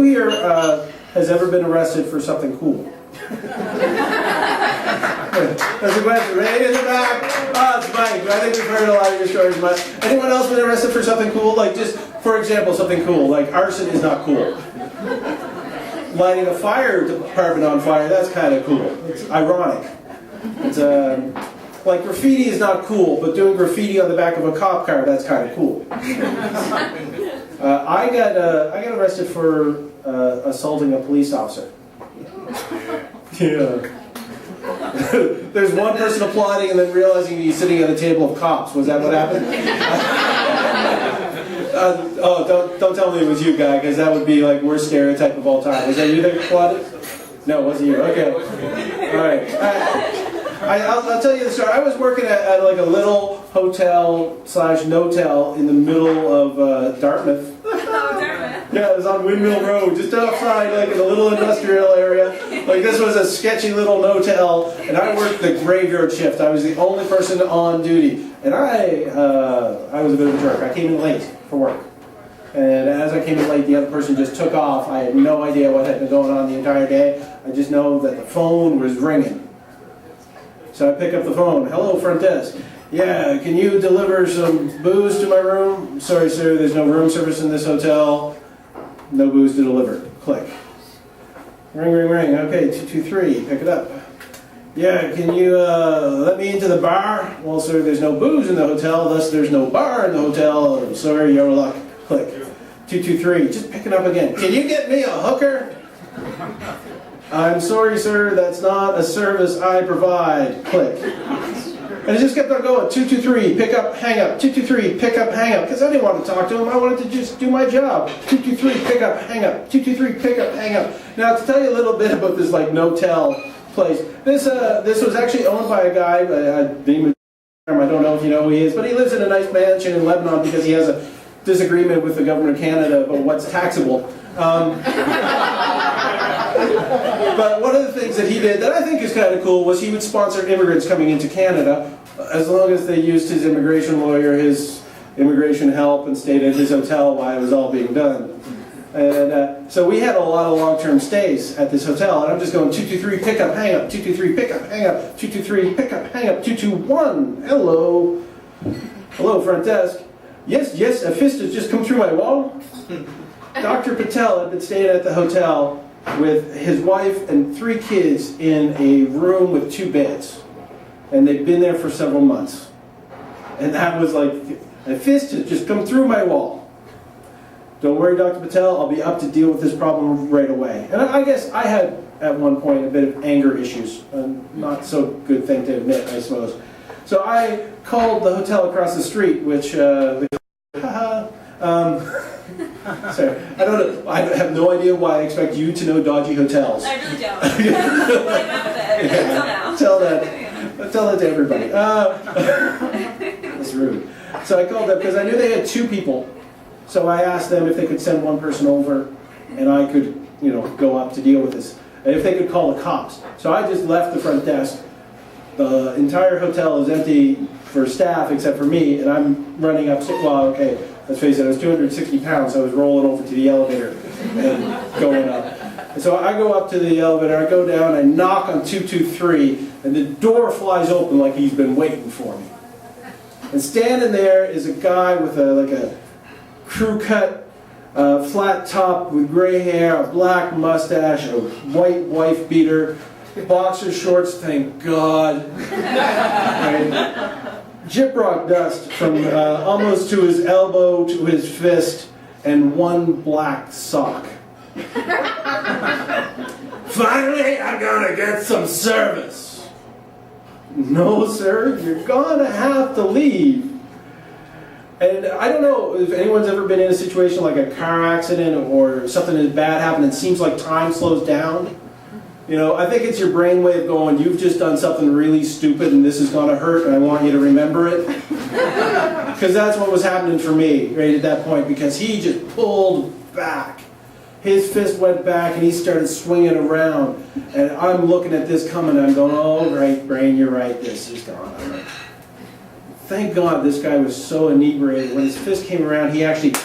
Who here has ever been arrested for something cool? That's a question. Right in the back. Oh, it's Mike. I think we've heard a lot of your stories, Mike. Anyone else been arrested for something cool? Like just, for example, something cool. Like arson is not cool. Lighting a fire department on fire, that's kind of cool. It's ironic. It's like graffiti is not cool, but doing graffiti on the back of a cop car, that's kind of cool. I got arrested for assaulting a police officer. Yeah. There's one person applauding and then realizing he's sitting at a table of cops. Was that what happened? Don't tell me it was you, guy, because that would be like worst stereotype of all time. Was that you that applauded? No, it wasn't you. Okay. All right. I'll tell you the story. I was working at like a little hotel/no-tel in the middle of Dartmouth. Yeah, it was on Windmill Road, just outside, like in a little industrial area. Like this was a sketchy little no-tel, and I worked the graveyard shift. I was the only person on duty, and I was a bit of a jerk. I came in late for work, and as I came in late, the other person just took off. I had no idea what had been going on the entire day. I just know that the phone was ringing. So I pick up the phone. Hello, front desk. Yeah, can you deliver some booze to my room? Sorry, sir, there's no room service in this hotel. No booze to deliver. Click. Ring, ring, ring. Okay, 223. Pick it up. Yeah, can you let me into the bar? Well, sir, there's no booze in the hotel, thus there's no bar in the hotel. Sorry, your luck. Click. 223. Just pick it up again. Can you get me a hooker? I'm sorry, sir, that's not a service I provide. Click. And it just kept on going. 223, pick up, hang up. 223, pick up, hang up. Because I didn't want to talk to him. I wanted to just do my job. 223, pick up, hang up. 223, pick up, hang up. Now, to tell you a little bit about this like no-tell place, this was actually owned by a guy, I don't know if you know who he is, but he lives in a nice mansion in Lebanon because he has a disagreement with the government of Canada about what's taxable. But one of the things that he did that I think is kind of cool was he would sponsor immigrants coming into Canada as long as they used his immigration lawyer, his immigration help, and stayed at his hotel while it was all being done. And so we had a lot of long-term stays at this hotel, and I'm just going 223, pick up, hang up, 223, pick up, hang up, 223, pick up, hang up, 221, hello. Hello, front desk. Yes, a fist has just come through my wall. Dr. Patel had been staying at the hotel with his wife and 3 kids in a room with 2 beds. And they'd been there for several months. And that was like, a fist had just come through my wall. Don't worry, Dr. Patel, I'll be up to deal with this problem right away. And I guess I had, at one point, a bit of anger issues. Not so good thing to admit, I suppose. So I called the hotel across the street, which, sorry, I don't know. I have no idea why I expect you to know dodgy hotels. I really don't. Tell that to everybody. That's rude. So I called them because I knew they had 2 people. So I asked them if they could send one person over, and I could, go up to deal with this, and if they could call the cops. So I just left the front desk. The entire hotel is empty for staff except for me, and I'm running up. Well, okay. Let's face it, I was 260 pounds, so I was rolling over to the elevator and going up. And so I go up to the elevator, I go down, I knock on 223, and the door flies open like he's been waiting for me. And standing there is a guy with a crew cut, flat top with gray hair, a black mustache, a white wife beater, boxer shorts, thank God. Right? Gyprock dust from almost to his elbow to his fist, and 1 black sock. Finally, I'm gonna get some service. No, sir, you're gonna have to leave. And I don't know if anyone's ever been in a situation like a car accident or something as bad happened and it seems like time slows down. I think it's your brain way of going, you've just done something really stupid and this is going to hurt and I want you to remember it. Because that's what was happening for me right at that point, because he just pulled back. His fist went back and he started swinging around. And I'm looking at this coming and I'm going, oh, right, brain, you're right, this is gone. Right. Thank God this guy was so inebriated. When his fist came around, he actually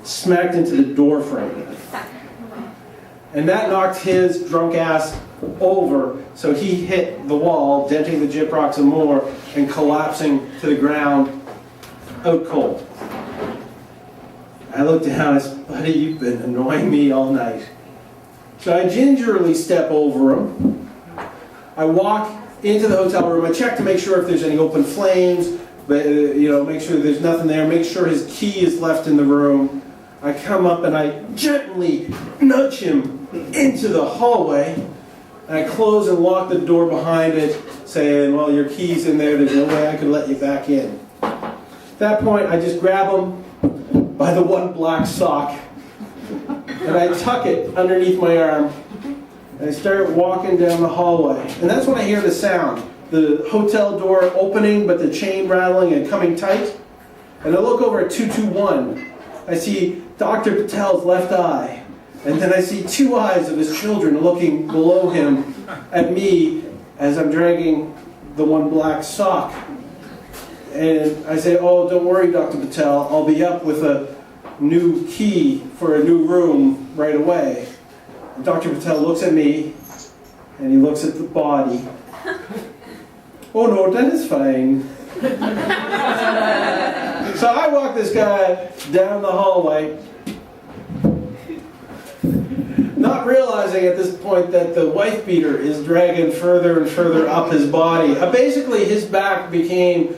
smacked into the door frame. And that knocked his drunk ass over, so he hit the wall, denting the gyprock some more, and collapsing to the ground, out cold. I looked down and I said, buddy, you've been annoying me all night. So I gingerly step over him. I walk into the hotel room. I check to make sure if there's any open flames, but, make sure there's nothing there. Make sure his key is left in the room. I come up and I gently nudge him into the hallway. And I close and lock the door behind it, saying, well, your key's in there. There's no way I could let you back in. At that point, I just grab him by the one black sock. And I tuck it underneath my arm. And I start walking down the hallway. And that's when I hear the sound. The hotel door opening, but the chain rattling and coming tight. And I look over at 221. I see Dr. Patel's left eye. And then I see two eyes of his children looking below him at me as I'm dragging the one black sock. And I say, oh, don't worry, Dr. Patel. I'll be up with a new key for a new room right away. And Dr. Patel looks at me, and he looks at the body. Oh no, that is fine. So I walk this guy down the hallway, not realizing at this point that the wife beater is dragging further and further up his body. Basically, his back became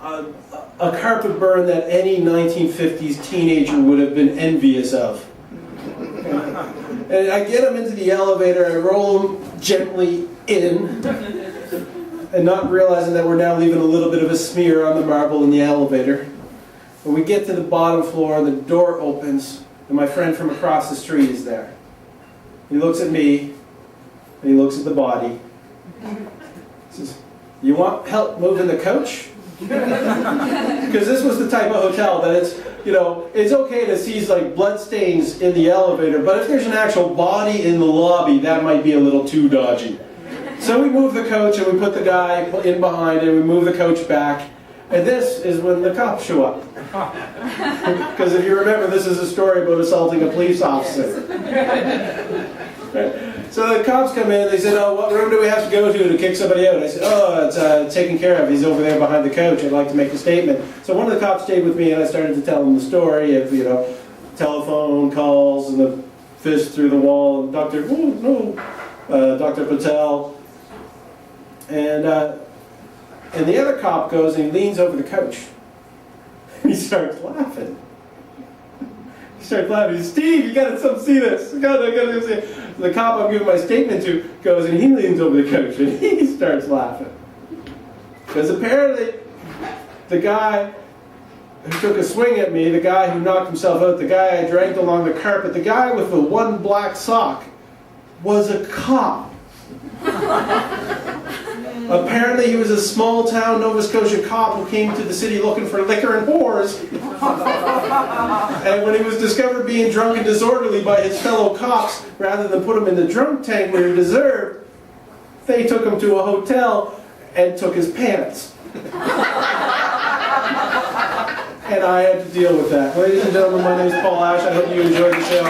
a carpet burn that any 1950s teenager would have been envious of. And I get him into the elevator, I roll him gently in, and not realizing that we're now leaving a little bit of a smear on the marble in the elevator. When we get to the bottom floor, the door opens, and my friend from across the street is there. He looks at me, and he looks at the body. He says, you want help moving the coach? Because this was the type of hotel that it's okay to see like blood stains in the elevator, but if there's an actual body in the lobby, that might be a little too dodgy. So we move the coach and we put the guy in behind it, we move the coach back, and this is when the cops show up. Because if you remember, this is a story about assaulting a police officer. So the cops come in, they said, oh, what room do we have to go to kick somebody out? I said, oh, it's taken care of. He's over there behind the coach. I'd like to make a statement. So one of the cops stayed with me, and I started to tell him the story of, telephone calls and the fist through the wall, and Dr. Patel. And the other cop goes and he leans over the coach. And he starts laughing. He starts laughing. He says, Steve, you gotta see this. I gotta see it. The cop I'm giving my statement to goes and he leans over the coach and he starts laughing. Because apparently the guy who took a swing at me, the guy who knocked himself out, the guy I dragged along the carpet, the guy with the one black sock was a cop. Apparently he was a small-town Nova Scotia cop who came to the city looking for liquor and whores. And when he was discovered being drunk and disorderly by his fellow cops, rather than put him in the drunk tank where he deserved, they took him to a hotel and took his pants. And I had to deal with that. Ladies and gentlemen, my name is Paul Ash. I hope you enjoyed the show.